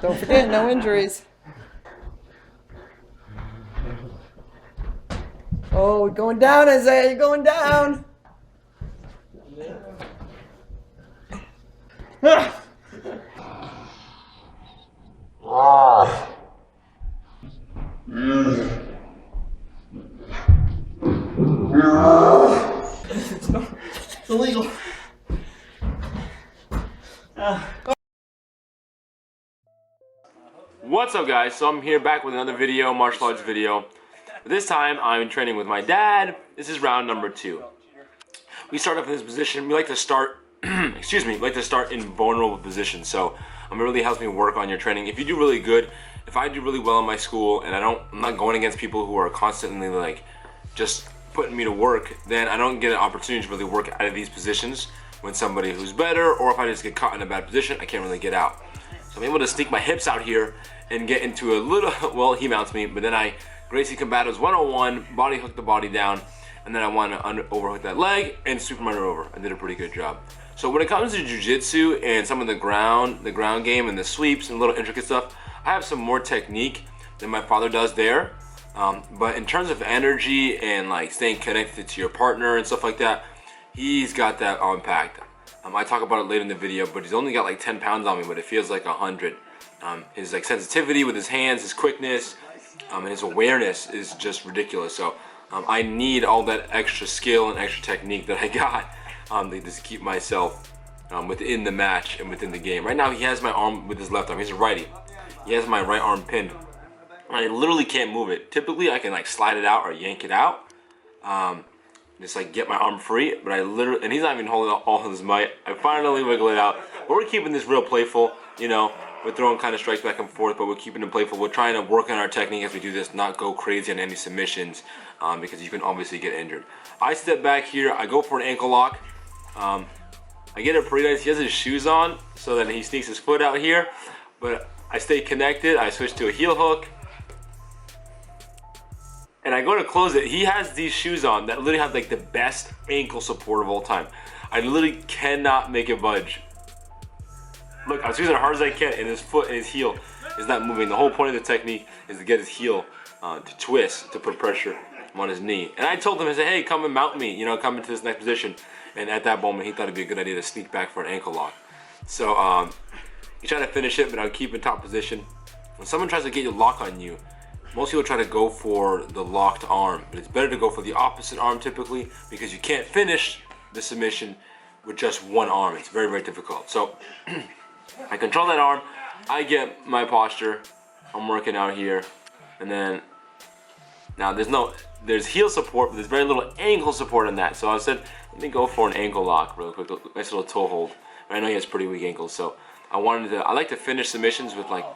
Don't forget, no injuries. Oh, we're going down, Isaiah. You're going down. It's illegal. What's up, guys? So I'm here back with another video, martial arts video. This time I'm training with my dad. This is round number 2. We start off in this position. We like to start, we like to start in vulnerable positions. So it really helps me work on your training. If you do really good, if I do really well in my school and I'm not going against people who are constantly like just putting me to work, then I don't get an opportunity to really work out of these positions with somebody who's better, or if I just get caught in a bad position, I can't really get out. So I'm able to sneak my hips out here and get into a little, well, he mounts me, but then I Gracie Combatives 101, body hook the body down, and then I want to overhook that leg and Superman over. I did a pretty good job. So when it comes to jiu-jitsu and some of the ground game and the sweeps and little intricate stuff, I have some more technique than my father does there. But in terms of energy and like staying connected to your partner and stuff like that, he's got that on packed. I talk about it later in the video, but he's only got like 10 pounds on me, but it feels like 100. His like sensitivity with his hands, his quickness, and his awareness is just ridiculous. So I need all that extra skill and extra technique that I got to just keep myself within the match and within the game. Right now he has my arm with his left arm. He's a righty. He has my right arm pinned. I literally can't move it. Typically I can like slide it out or yank it out, just like get my arm free, but I literally, and he's not even holding all his might. I finally wiggle it out, but we're keeping this real playful, you know. We're throwing kind of strikes back and forth, but we're keeping it playful. We're trying to work on our technique as we do this, not go crazy on any submissions, because you can obviously get injured. I step back here, I go for an ankle lock. I get it pretty nice. He has his shoes on, so that he sneaks his foot out here, but I stay connected. I switch to a heel hook, and I go to close it. He has these shoes on that literally have like the best ankle support of all time. I literally cannot make it budge. Look, I was using it as hard as I can, and his foot and his heel is not moving. The whole point of the technique is to get his heel to twist, to put pressure on his knee. And I told him, I said, hey, come and mount me, you know, come into this next position. And at that moment, he thought it'd be a good idea to sneak back for an ankle lock. So he tried to finish it, but I'll keep in top position. When someone tries to get your lock on you, most people try to go for the locked arm, but it's better to go for the opposite arm typically, because you can't finish the submission with just one arm. It's very, very difficult. So I control that arm, I get my posture, I'm working out here, and then now there's heel support, but there's very little ankle support in that. So I said, let me go for an ankle lock real quick, nice little toe hold. I know he has pretty weak ankles, so I like to finish submissions with like,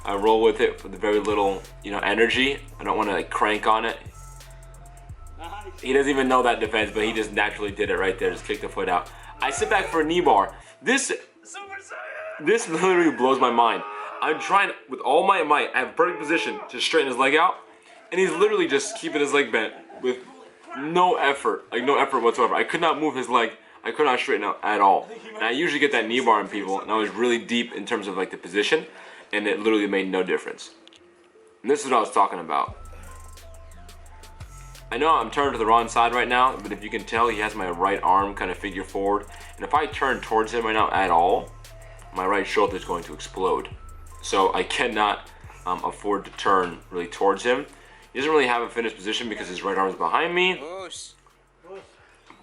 I roll with it with very little, you know, energy. I don't want to like crank on it. He doesn't even know that defense, but he just naturally did it right there, just kicked the foot out. I sit back for a knee bar. This literally blows my mind. I'm trying with all my might, I have a perfect position to straighten his leg out, and he's literally just keeping his leg bent with no effort, like no effort whatsoever. I could not move his leg, I could not straighten out at all. And I usually get that knee bar on people, and I was really deep in terms of like the position, and it literally made no difference. And this is what I was talking about. I know I'm turned to the wrong side right now, but if you can tell, he has my right arm kind of figure forward, and if I turn towards him right now at all, my right shoulder is going to explode. So I cannot afford to turn really towards him. He doesn't really have a finished position because his right arm is behind me,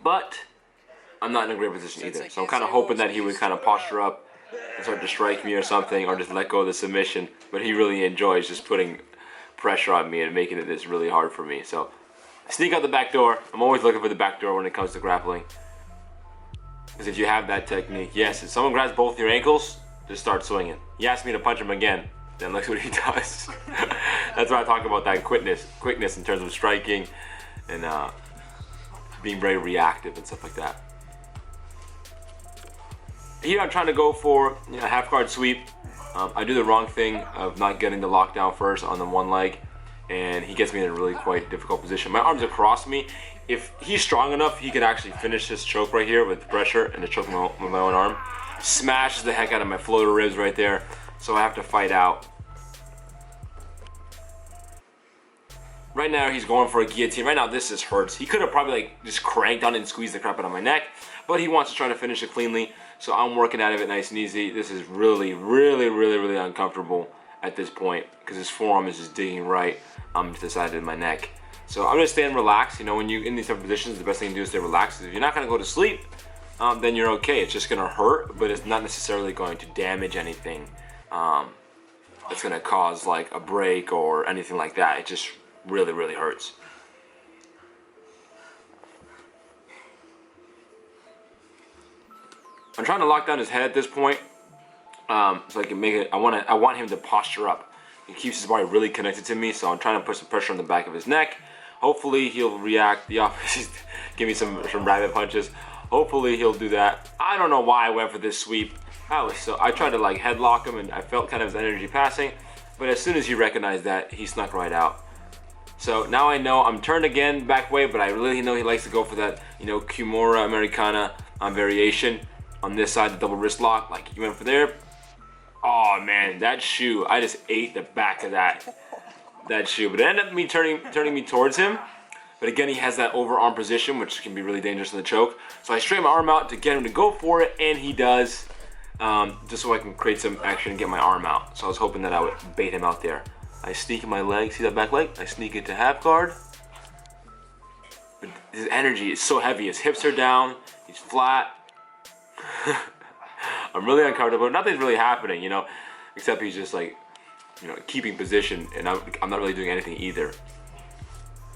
but I'm not in a great position either. So I'm kind of hoping that he would kind of posture up and start to strike me or something, or just let go of the submission. But he really enjoys just putting pressure on me and making it this really hard for me. So I sneak out the back door. I'm always looking for the back door when it comes to grappling, because if you have that technique, yes, if someone grabs both your ankles, just start swinging. He asked me to punch him again, then look what he does. That's why I talk about that quickness in terms of striking and being very reactive and stuff like that. Here I'm trying to go for, you know, half guard sweep. I do the wrong thing of not getting the lockdown first on the one leg, and he gets me in a really quite difficult position. My arm's across me. If he's strong enough, he could actually finish this choke right here with pressure and the choke with my own arm. Smashes the heck out of my floater ribs right there. so I have to fight out. Right now he's going for a guillotine. Right now this just hurts. He could have probably like just cranked on it and squeezed the crap out of my neck, but he wants to try to finish it cleanly. So I'm working out of it nice and easy. This is really uncomfortable at this point because his forearm is just digging right to the side of my neck. So I'm gonna stay and relax. You know, when you're in these type of positions, the best thing to do is stay relaxed. If you're not gonna go to sleep, then you're okay. It's just gonna hurt, but it's not necessarily going to damage anything. It's gonna cause like a break or anything like that. It just really hurts. I'm trying to lock down his head at this point, so I can make it. I want him to posture up. He keeps his body really connected to me, so I'm trying to put some pressure on the back of his neck. Hopefully he'll react the opposite. Give me some rabbit punches. Hopefully he'll do that. I don't know why I went for this sweep. I tried to like headlock him, and I felt kind of his energy passing. But as soon as he recognized that, he snuck right out. So now I know I'm turned again back way, but I really know he likes to go for that, you know, Kimura Americana variation on this side, the double wrist lock. Like he went for there. Oh man, that shoe! I just ate the back of that shoe. But it ended up me turning me towards him. But again, he has that overarm position, which can be really dangerous in the choke. So I straighten my arm out to get him to go for it, and he does. Just so I can create some action and get my arm out. So I was hoping that I would bait him out there. I sneak in my leg, see that back leg? I sneak into half guard. But his energy is so heavy. His hips are down. He's flat. I'm really uncomfortable. Nothing's really happening, you know, except he's just like, you know, keeping position, and I'm not really doing anything either.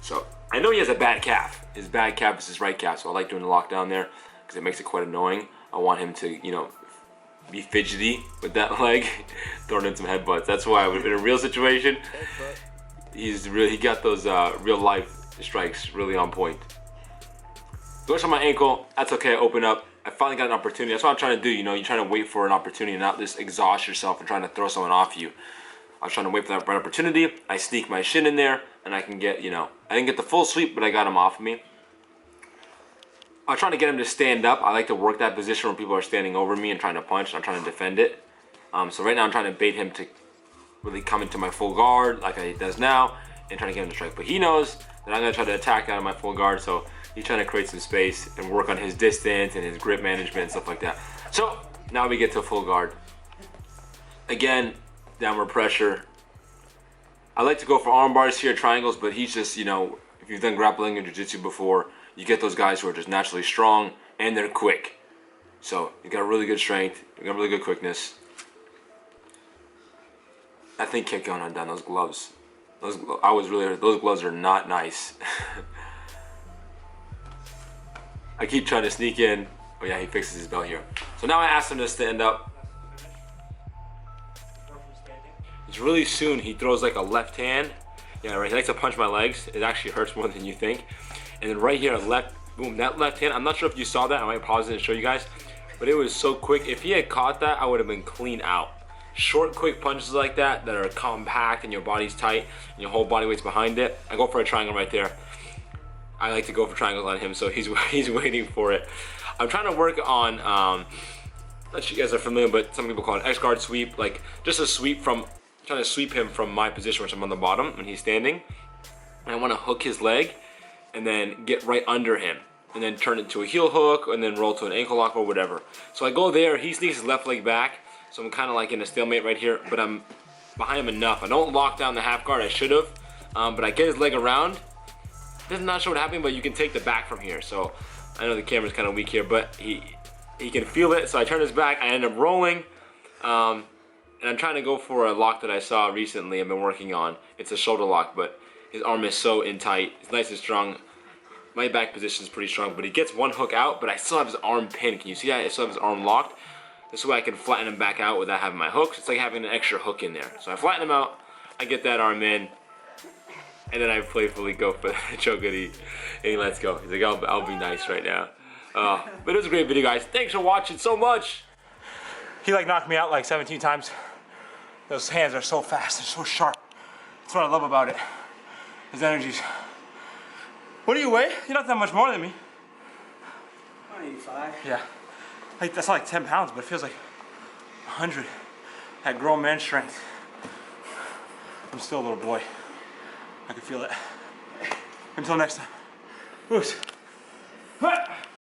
So I know he has a bad calf. His bad calf is his right calf, so I like doing the lockdown there because it makes it quite annoying. I want him to, you know, be fidgety with that leg, throwing in some headbutts. That's why in a real situation, he got those real life strikes really on point. Goes on my ankle. That's okay. I open up. I finally got an opportunity. That's what I'm trying to do. You know, you're trying to wait for an opportunity and not just exhaust yourself and trying to throw someone off you. I was trying to wait for that right opportunity. I sneak my shin in there, and I can get, you know, I didn't get the full sweep, but I got him off of me. I'm trying to get him to stand up. I like to work that position when people are standing over me and trying to punch, and I'm trying to defend it. So right now I'm trying to bait him to really come into my full guard like he does now and trying to get him to strike. But he knows that I'm going to try to attack out of my full guard, so he's trying to create some space and work on his distance and his grip management and stuff like that. So now we get to full guard. Again, downward pressure. I like to go for arm bars here, triangles, but he's just, you know, if you've done grappling and jiu-jitsu before, you get those guys who are just naturally strong and they're quick. So you got really good strength, you got really good quickness. I think kept going on down those gloves. Those gloves are not nice. I keep trying to sneak in. Oh yeah, he fixes his belt here. So now I asked him to stand up. It's really soon he throws like a left hand. Yeah, right. He likes to punch my legs. It actually hurts more than you think. And then right here, left, boom, that left hand. I'm not sure if you saw that. I might pause it and show you guys. But it was so quick. If he had caught that, I would have been clean out. Short, quick punches like that are compact and your body's tight and your whole body weight's behind it. I go for a triangle right there. I like to go for triangles on him, so he's waiting for it. I'm trying to work on, not sure you guys are familiar, but some people call it X-guard sweep, like just a sweep from, trying to sweep him from my position, which I'm on the bottom when he's standing. And I want to hook his leg and then get right under him and then turn it to a heel hook and then roll to an ankle lock or whatever. So I go there, he sneaks his left leg back, so I'm kind of like in a stalemate right here, but I'm behind him enough. I don't lock down the half guard, I should have, but I get his leg around. This is not sure what happened, but you can take the back from here. So I know the camera's kind of weak here, but he can feel it. So I turn his back, I end up rolling, and I'm trying to go for a lock that I saw recently I've been working on. It's a shoulder lock, but his arm is so in tight. It's nice and strong. My back position is pretty strong, but he gets one hook out, but I still have his arm pinned. Can you see that? I still have his arm locked. This way I can flatten him back out without having my hooks. It's like having an extra hook in there. So I flatten him out, I get that arm in, and then I playfully go for the choke and he lets go. He's like, I'll be nice right now. But it was a great video, guys. Thanks for watching so much. He like knocked me out like 17 times. Those hands are so fast, they're so sharp. That's what I love about it. His energies. What do you weigh? You're not that much more than me. 185. Yeah. Like that's not like 10 pounds, but it feels like 100. That grown man strength. I'm still a little boy. I can feel it. Until next time. Oops.